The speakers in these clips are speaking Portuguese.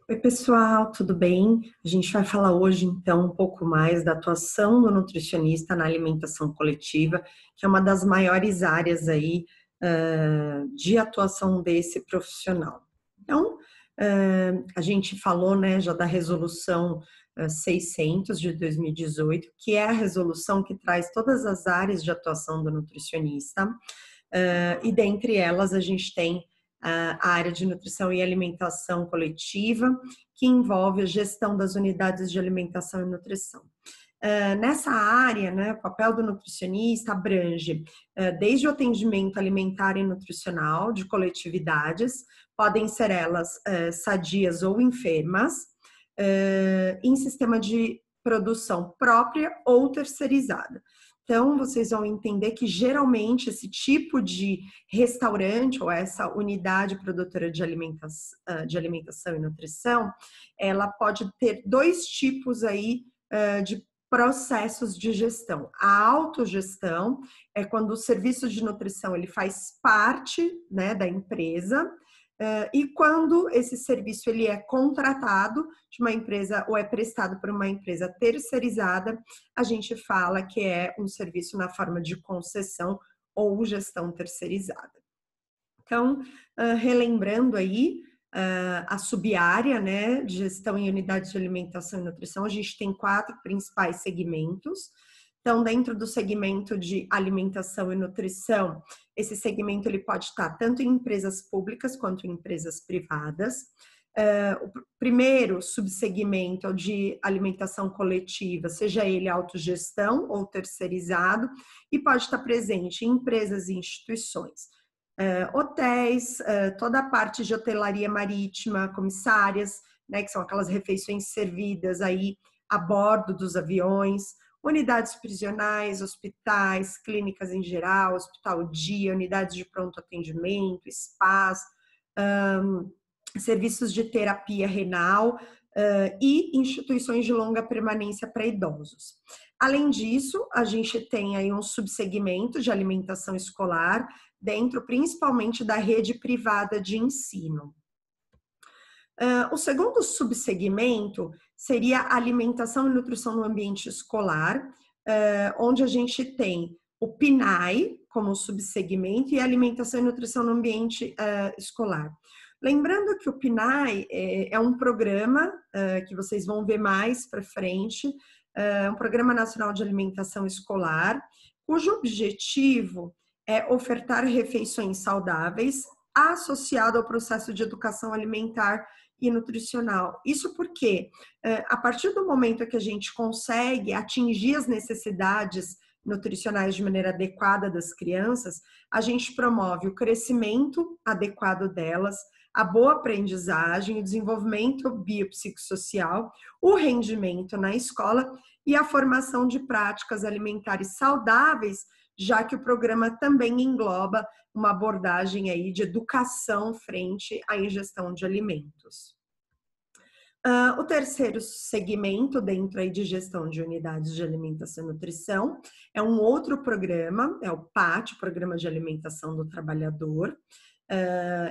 Oi, pessoal, tudo bem? A gente vai falar hoje, então, um pouco mais da atuação do nutricionista na alimentação coletiva, que é uma das maiores áreas aí, de atuação desse profissional. Então, a gente falou, né, já da resolução 600 de 2018, que é a resolução que traz todas as áreas de atuação do nutricionista, e dentre elas a gente tem a área de nutrição e alimentação coletiva, que envolve a gestão das unidades de alimentação e nutrição. Nessa área, né, o papel do nutricionista abrange desde o atendimento alimentar e nutricional de coletividades, podem ser elas sadias ou enfermas, em sistema de produção própria ou terceirizada. Então, vocês vão entender que geralmente esse tipo de restaurante ou essa unidade produtora de alimentação e nutrição, ela pode ter dois tipos aí de processos de gestão. A autogestão é quando o serviço de nutrição ele faz parte, né, da empresa, e quando esse serviço ele é contratado de uma empresa ou é prestado por uma empresa terceirizada, a gente fala que é um serviço na forma de concessão ou gestão terceirizada. Então, relembrando aí a sub-área, né, de gestão em unidades de alimentação e nutrição, a gente tem 4 principais segmentos. Então, dentro do segmento de alimentação e nutrição, esse segmento ele pode estar tanto em empresas públicas quanto em empresas privadas. O primeiro subsegmento é o de alimentação coletiva, seja ele autogestão ou terceirizado, e pode estar presente em empresas e instituições. Hotéis, toda a parte de hotelaria marítima, comissárias, né, que são aquelas refeições servidas aí a bordo dos aviões, unidades prisionais, hospitais, clínicas em geral, hospital-dia, unidades de pronto atendimento, spas, serviços de terapia renal e instituições de longa permanência para idosos. Além disso, a gente tem aí um subsegmento de alimentação escolar, dentro principalmente da rede privada de ensino. O segundo subsegmento seria alimentação e nutrição no ambiente escolar, onde a gente tem o PNAE como subsegmento e alimentação e nutrição no ambiente escolar. Lembrando que o PNAE é um programa que vocês vão ver mais para frente, um Programa Nacional de Alimentação Escolar, cujo objetivo é ofertar refeições saudáveis associado ao processo de educação alimentar e nutricional. Isso porque, a partir do momento que a gente consegue atingir as necessidades nutricionais de maneira adequada das crianças, a gente promove o crescimento adequado delas, a boa aprendizagem, o desenvolvimento biopsicossocial, o rendimento na escola e a formação de práticas alimentares saudáveis, já que o programa também engloba uma abordagem aí de educação frente à ingestão de alimentos. O terceiro segmento dentro aí de gestão de unidades de alimentação e nutrição é um outro programa, é o PAT, Programa de Alimentação do Trabalhador.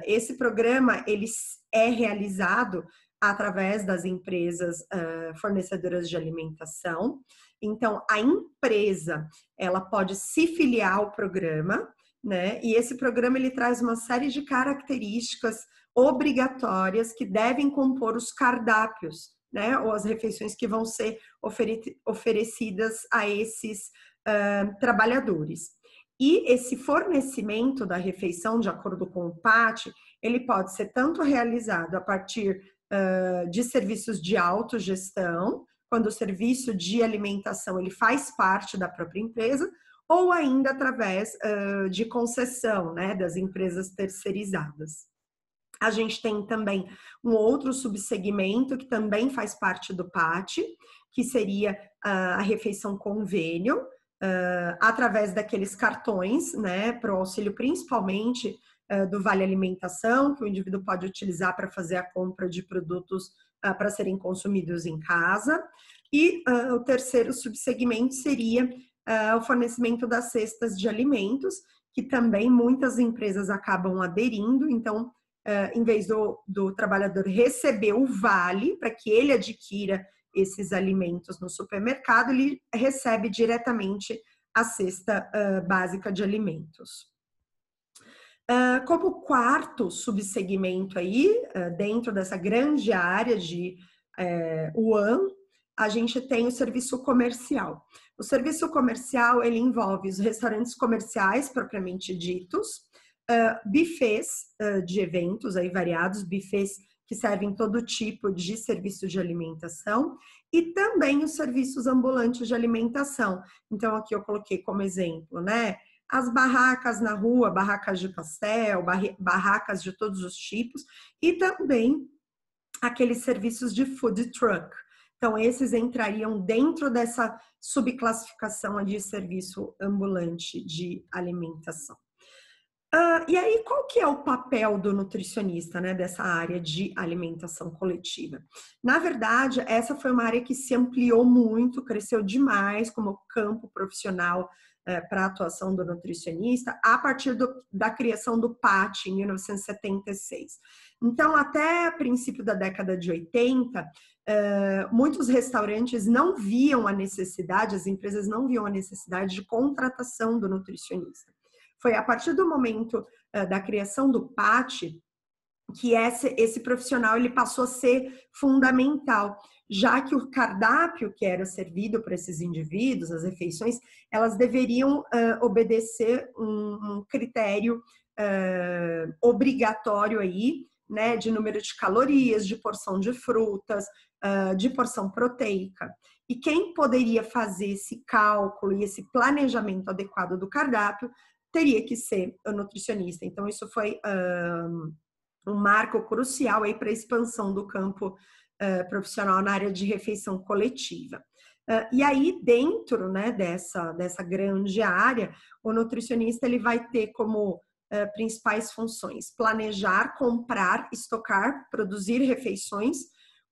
Esse programa ele é realizado através das empresas fornecedoras de alimentação. Então, a empresa ela pode se filiar ao programa, né? E esse programa ele traz uma série de características obrigatórias que devem compor os cardápios, né? Ou as refeições que vão ser oferecidas a esses trabalhadores. E esse fornecimento da refeição, de acordo com o PAT, ele pode ser tanto realizado a partir de serviços de autogestão, quando o serviço de alimentação ele faz parte da própria empresa, ou ainda através de concessão, né, das empresas terceirizadas. A gente tem também um outro subsegmento que também faz parte do PAT, que seria a refeição convênio, através daqueles cartões, né, para o auxílio principalmente do Vale Alimentação, que o indivíduo pode utilizar para fazer a compra de produtos para serem consumidos em casa. E o terceiro subsegmento seria o fornecimento das cestas de alimentos, que também muitas empresas acabam aderindo. Então, em vez do trabalhador receber o vale para que ele adquira esses alimentos no supermercado, ele recebe diretamente a cesta básica de alimentos. Como quarto subsegmento aí, dentro dessa grande área de UAM, a gente tem o serviço comercial. O serviço comercial, ele envolve os restaurantes comerciais, propriamente ditos, buffets de eventos aí variados, buffets que servem todo tipo de serviço de alimentação, e também os serviços ambulantes de alimentação. Então, aqui eu coloquei como exemplo, né? As barracas na rua, barracas de pastel, barracas de todos os tipos, e também aqueles serviços de food truck. Então, esses entrariam dentro dessa subclassificação de serviço ambulante de alimentação. E aí, qual que é o papel do nutricionista, né, dessa área de alimentação coletiva? Na verdade, essa foi uma área que se ampliou muito, cresceu demais como campo profissional para a atuação do nutricionista a partir da criação do PAT em 1976. Então, até princípio da década de 80, muitos restaurantes não viam a necessidade, as empresas não viam a necessidade de contratação do nutricionista. Foi a partir do momento da criação do PAT que esse profissional ele passou a ser fundamental, já que o cardápio que era servido para esses indivíduos, as refeições, elas deveriam obedecer um critério obrigatório aí, né, de número de calorias, de porção de frutas, de porção proteica. E quem poderia fazer esse cálculo e esse planejamento adequado do cardápio teria que ser o nutricionista. Então, isso foi um marco crucial aí para a expansão do campo profissional na área de refeição coletiva. E aí, dentro, né, dessa grande área, o nutricionista ele vai ter como principais funções: planejar, comprar, estocar, produzir refeições,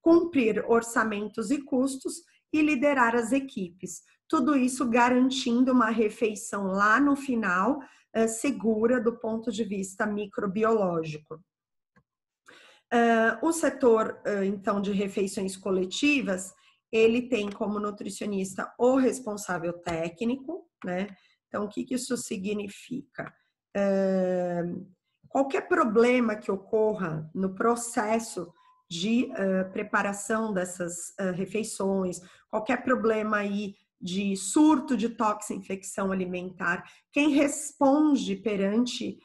cumprir orçamentos e custos e liderar as equipes. Tudo isso garantindo uma refeição lá no final segura do ponto de vista microbiológico. O setor, então, de refeições coletivas, ele tem como nutricionista o responsável técnico, né? Então, o que isso significa? Qualquer problema que ocorra no processo de preparação dessas refeições, qualquer problema aí de surto de toxinfecção alimentar, quem responde perante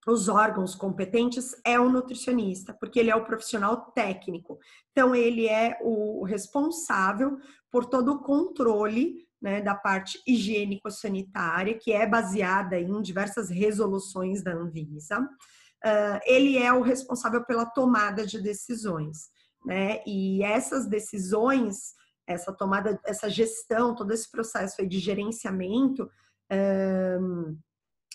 os órgãos competentes é o nutricionista, porque ele é o profissional técnico. Então, ele é o responsável por todo o controle, né, da parte higiênico-sanitária, que é baseada em diversas resoluções da Anvisa. Ele é o responsável pela tomada de decisões, né? E essas decisões, essa tomada, essa gestão, todo esse processo aí de gerenciamento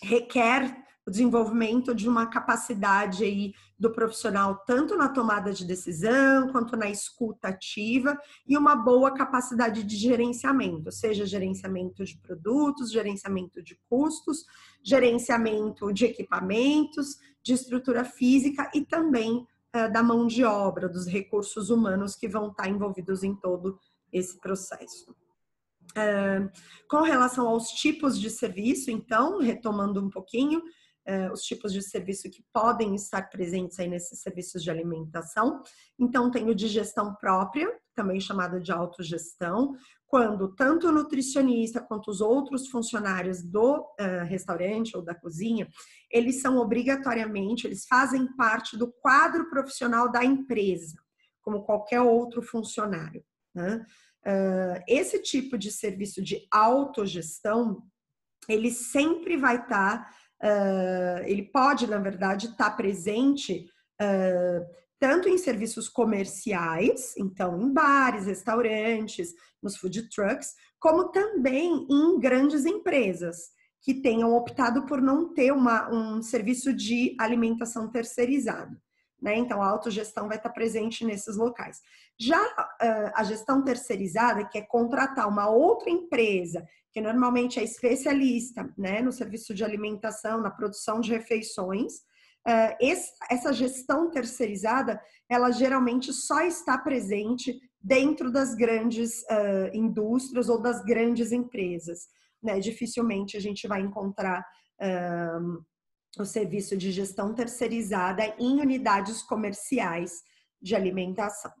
requer o desenvolvimento de uma capacidade aí do profissional, tanto na tomada de decisão, quanto na escuta ativa, e uma boa capacidade de gerenciamento, seja gerenciamento de produtos, gerenciamento de custos, gerenciamento de equipamentos, de estrutura física e também da mão de obra, dos recursos humanos que vão estar envolvidos em todo esse processo. Com relação aos tipos de serviço, então, retomando um pouquinho, os tipos de serviço que podem estar presentes aí nesses serviços de alimentação. Então, tem o de gestão própria, também chamado de autogestão, quando tanto o nutricionista quanto os outros funcionários do restaurante ou da cozinha, eles são obrigatoriamente, eles fazem parte do quadro profissional da empresa, como qualquer outro funcionário, né? Esse tipo de serviço de autogestão, ele sempre vai estar, ele pode, na verdade, estar presente tanto em serviços comerciais, então em bares, restaurantes, nos food trucks, como também em grandes empresas que tenham optado por não ter um serviço de alimentação terceirizado. Né? Então, a autogestão vai estar presente nesses locais. Já a gestão terceirizada, que é contratar uma outra empresa, que normalmente é especialista, né, no serviço de alimentação, na produção de refeições, essa gestão terceirizada, ela geralmente só está presente dentro das grandes indústrias ou das grandes empresas, né? Dificilmente a gente vai encontrar o serviço de gestão terceirizada em unidades comerciais de alimentação.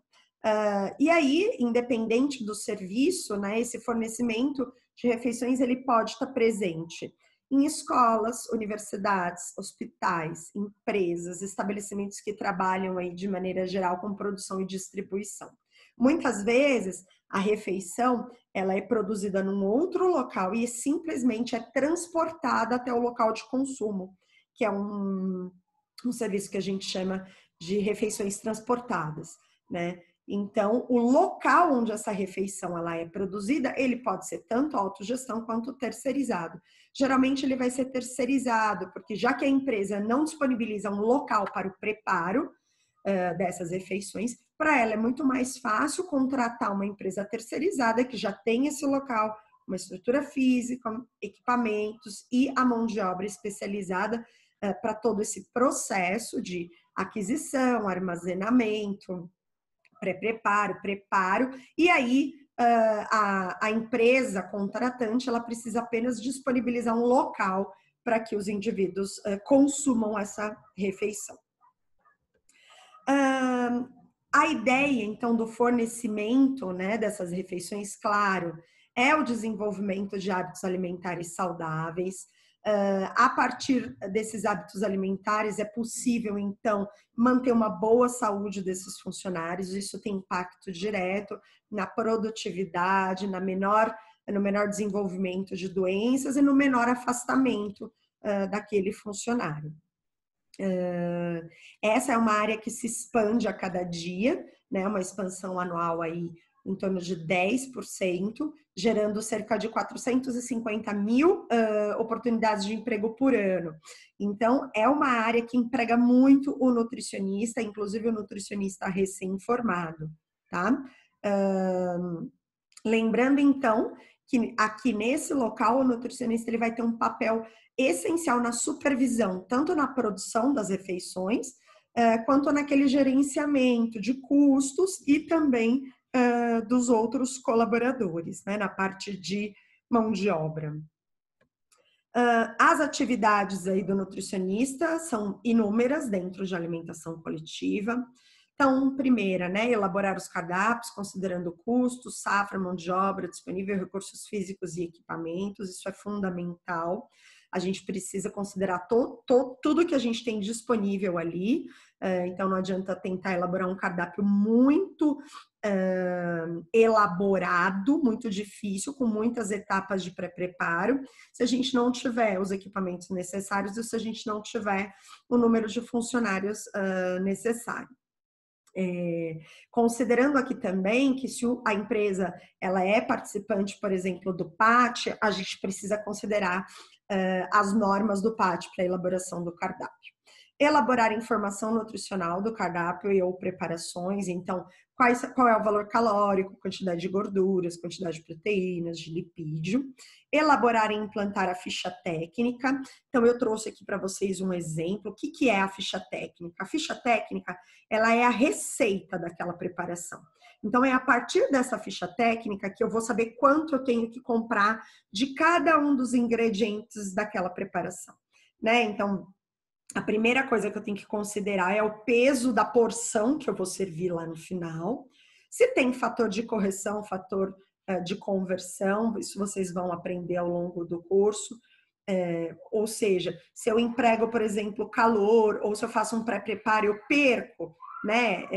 E aí, independente do serviço, né, esse fornecimento de refeições ele pode estar presente em escolas, universidades, hospitais, empresas, estabelecimentos que trabalham aí de maneira geral com produção e distribuição. Muitas vezes a refeição ela é produzida num outro local e simplesmente é transportada até o local de consumo, que é um serviço que a gente chama de refeições transportadas, né? Então, o local onde essa refeição ela é produzida, ele pode ser tanto autogestão quanto terceirizado. Geralmente ele vai ser terceirizado, porque já que a empresa não disponibiliza um local para o preparo dessas refeições, para ela é muito mais fácil contratar uma empresa terceirizada que já tem esse local, uma estrutura física, equipamentos e a mão de obra especializada para todo esse processo de aquisição, armazenamento, pré-preparo, preparo, e aí a empresa contratante ela precisa apenas disponibilizar um local para que os indivíduos consumam essa refeição. A ideia, então, do fornecimento, né, dessas refeições, claro, é o desenvolvimento de hábitos alimentares saudáveis. A partir desses hábitos alimentares, é possível, então, manter uma boa saúde desses funcionários. Isso tem impacto direto na produtividade, no menor desenvolvimento de doenças e no menor afastamento daquele funcionário. Essa é uma área que se expande a cada dia, né? Uma expansão anual aí em torno de 10%, gerando cerca de 450 mil oportunidades de emprego por ano. Então, é uma área que emprega muito o nutricionista, inclusive o nutricionista recém-formado, tá? Lembrando, então, que aqui nesse local, o nutricionista ele vai ter um papel essencial na supervisão, tanto na produção das refeições, quanto naquele gerenciamento de custos e também dos outros colaboradores, né, na parte de mão de obra. As atividades aí do nutricionista são inúmeras dentro de alimentação coletiva. Então, primeira, né, elaborar os cardápios, considerando custos, safra, mão de obra, disponível, recursos físicos e equipamentos, isso é fundamental. A gente precisa considerar tudo que a gente tem disponível ali, então não adianta tentar elaborar um cardápio muito elaborado, muito difícil, com muitas etapas de pré-preparo, se a gente não tiver os equipamentos necessários ou se a gente não tiver o número de funcionários necessário. Considerando aqui também que se a empresa ela é participante, por exemplo, do PAT, a gente precisa considerar as normas do PAT para a elaboração do cardápio. Elaborar informação nutricional do cardápio e ou preparações, então qual é o valor calórico, quantidade de gorduras, quantidade de proteínas, de lipídio. Elaborar e implantar a ficha técnica. Então eu trouxe aqui para vocês um exemplo. O que é a ficha técnica? A ficha técnica, ela é a receita daquela preparação. Então é a partir dessa ficha técnica que eu vou saber quanto eu tenho que comprar de cada um dos ingredientes daquela preparação, né? Então a primeira coisa que eu tenho que considerar é o peso da porção que eu vou servir lá no final. Se tem fator de correção, fator de conversão, isso vocês vão aprender ao longo do curso. Ou seja, se eu emprego, por exemplo, calor, ou se eu faço um pré-preparo, eu perco, né,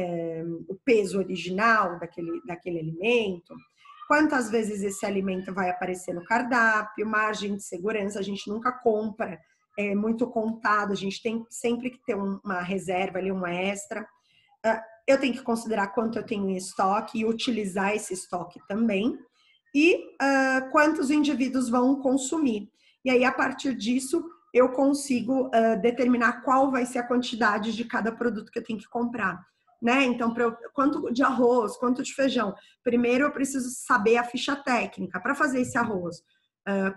o peso original daquele alimento. Quantas vezes esse alimento vai aparecer no cardápio, margem de segurança, a gente nunca compra muito contado, a gente tem sempre que ter uma reserva ali, um extra. Eu tenho que considerar quanto eu tenho em estoque e utilizar esse estoque também. E quantos indivíduos vão consumir. E aí, a partir disso, eu consigo determinar qual vai ser a quantidade de cada produto que eu tenho que comprar. Né? Então, quanto de arroz, quanto de feijão. Primeiro, eu preciso saber a ficha técnica para fazer esse arroz.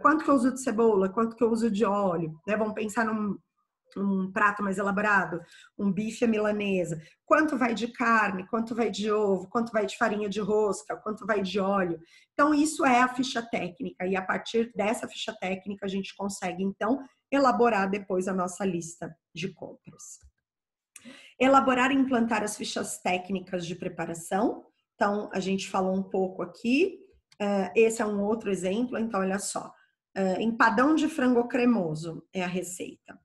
Quanto que eu uso de cebola, quanto que eu uso de óleo, né? Vamos pensar um prato mais elaborado, um bife à milanesa, quanto vai de carne, quanto vai de ovo, quanto vai de farinha de rosca, quanto vai de óleo. Então, isso é a ficha técnica, e a partir dessa ficha técnica, a gente consegue, então, elaborar depois a nossa lista de compras. Elaborar e implantar as fichas técnicas de preparação. Então, a gente falou um pouco aqui, esse é um outro exemplo, então, olha só. Empadão de frango cremoso é a receita.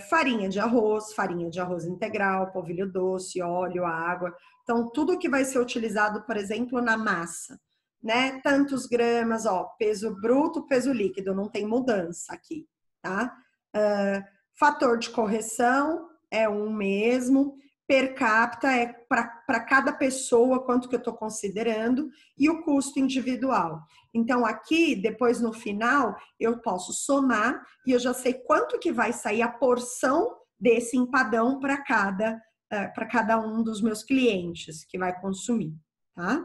Farinha de arroz integral, polvilho doce, óleo, água. Então, tudo que vai ser utilizado, por exemplo, na massa, né? Tantos gramas, ó, peso bruto, peso líquido, não tem mudança aqui, tá? Fator de correção é um mesmo. Per capita é para cada pessoa quanto que eu estou considerando e o custo individual. Então, aqui, depois no final, eu posso somar e eu já sei quanto que vai sair a porção desse empadão para cada um dos meus clientes que vai consumir, tá?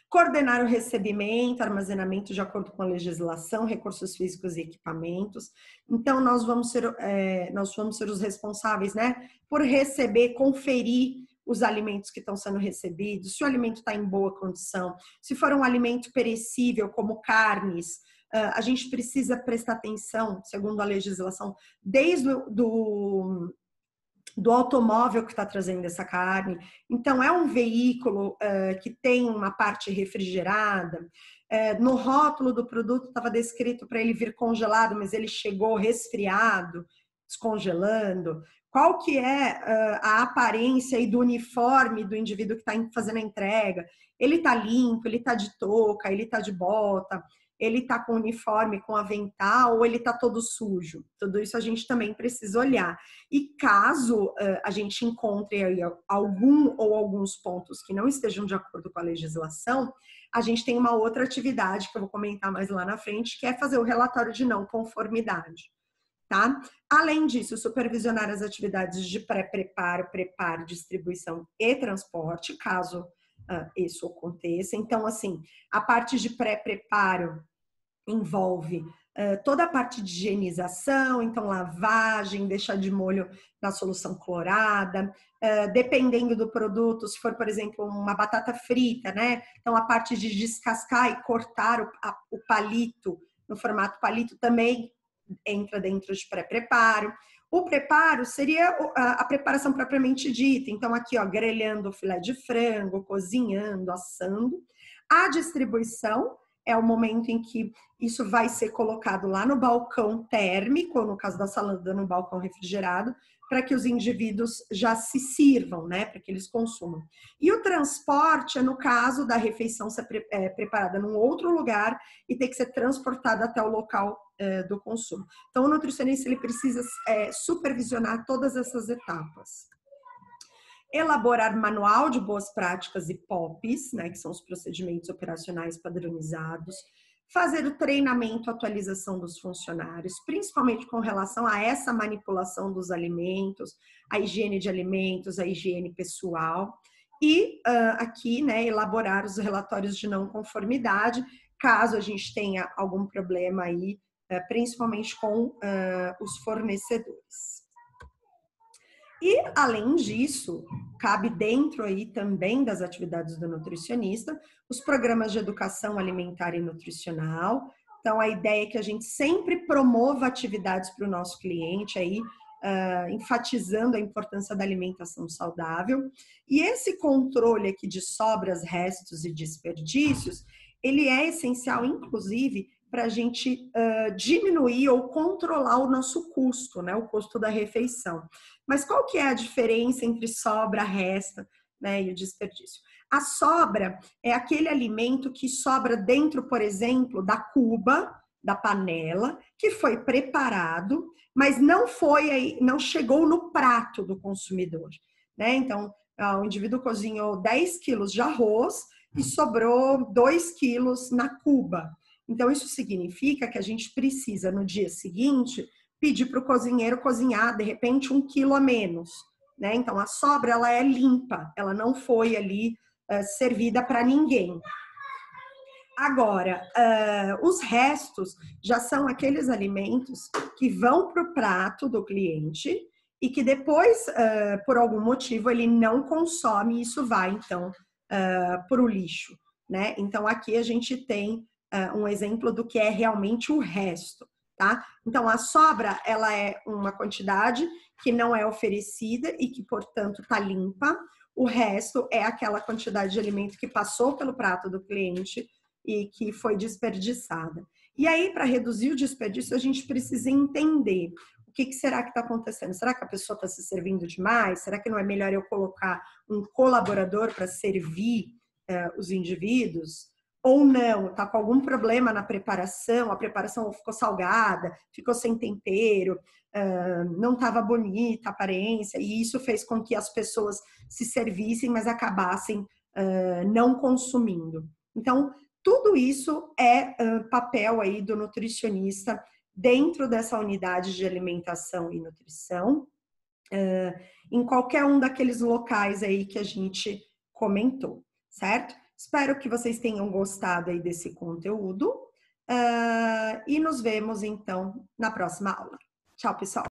Coordenar o recebimento, armazenamento de acordo com a legislação, recursos físicos e equipamentos. Então, nós vamos ser os responsáveis, né, por receber, conferir os alimentos que estão sendo recebidos, se o alimento está em boa condição, se for um alimento perecível, como carnes, a gente precisa prestar atenção, segundo a legislação, desde do automóvel que está trazendo essa carne. Então, é um veículo que tem uma parte refrigerada. No rótulo do produto estava descrito para ele vir congelado, mas ele chegou resfriado, descongelando. Qual que é a aparência aí do uniforme do indivíduo que está fazendo a entrega? Ele está limpo, ele está de touca, ele está de bota, ele está com uniforme, com avental, ou ele está todo sujo? Tudo isso a gente também precisa olhar. E caso a gente encontre aí algum ou alguns pontos que não estejam de acordo com a legislação, a gente tem uma outra atividade que eu vou comentar mais lá na frente, que é fazer o relatório de não conformidade, tá? Além disso, supervisionar as atividades de pré-preparo, preparo, distribuição e transporte, caso isso aconteça. Então, assim, a parte de pré-preparo envolve toda a parte de higienização, então lavagem, deixar de molho na solução clorada, dependendo do produto, se for, por exemplo, uma batata frita, né? Então, a parte de descascar e cortar o palito, no formato palito, também entra dentro de pré-preparo. O preparo seria a preparação propriamente dita, então aqui, ó, grelhando o filé de frango, cozinhando, assando. A distribuição é o momento em que isso vai ser colocado lá no balcão térmico, ou no caso da salada, no balcão refrigerado, para que os indivíduos já se sirvam, né, para que eles consumam. E o transporte é no caso da refeição ser preparada num outro lugar e ter que ser transportada até o local do consumo. Então, o nutricionista ele precisa supervisionar todas essas etapas. Elaborar manual de boas práticas e POPs, né, que são os procedimentos operacionais padronizados, fazer o treinamento, atualização dos funcionários, principalmente com relação a essa manipulação dos alimentos, a higiene de alimentos, a higiene pessoal, e aqui, né, elaborar os relatórios de não conformidade, caso a gente tenha algum problema aí, principalmente com os fornecedores. E, além disso, cabe dentro aí também das atividades do nutricionista, os programas de educação alimentar e nutricional. Então, a ideia é que a gente sempre promova atividades para o nosso cliente aí, enfatizando a importância da alimentação saudável. E esse controle aqui de sobras, restos e desperdícios, ele é essencial, inclusive, para a gente diminuir ou controlar o nosso custo, né? O custo da refeição. Mas qual que é a diferença entre sobra, resta, né, e o desperdício? A sobra é aquele alimento que sobra dentro, por exemplo, da cuba, da panela, que foi preparado, mas não chegou no prato do consumidor, né? Então, o indivíduo cozinhou 10 quilos de arroz e sobrou 2 quilos na cuba. Então, isso significa que a gente precisa, no dia seguinte, pedir para o cozinheiro cozinhar, de repente, 1 quilo a menos, né? Então, a sobra, ela é limpa, ela não foi ali servida para ninguém. Agora, os restos já são aqueles alimentos que vão para o prato do cliente e que depois, por algum motivo, ele não consome e isso vai, então, para o lixo, né? Então, aqui a gente tem um exemplo do que é realmente o resto, tá? Então, a sobra, ela é uma quantidade que não é oferecida e que, portanto, está limpa. O resto é aquela quantidade de alimento que passou pelo prato do cliente e que foi desperdiçada. E aí, para reduzir o desperdício, a gente precisa entender o que será que está acontecendo. Será que a pessoa está se servindo demais? Será que não é melhor eu colocar um colaborador para servir os indivíduos? Ou não, está com algum problema na preparação, a preparação ficou salgada, ficou sem tempero, não estava bonita a aparência, e isso fez com que as pessoas se servissem, mas acabassem não consumindo. Então, tudo isso é papel aí do nutricionista dentro dessa unidade de alimentação e nutrição, em qualquer um daqueles locais aí que a gente comentou, certo? Espero que vocês tenham gostado aí desse conteúdo e nos vemos então na próxima aula. Tchau, pessoal!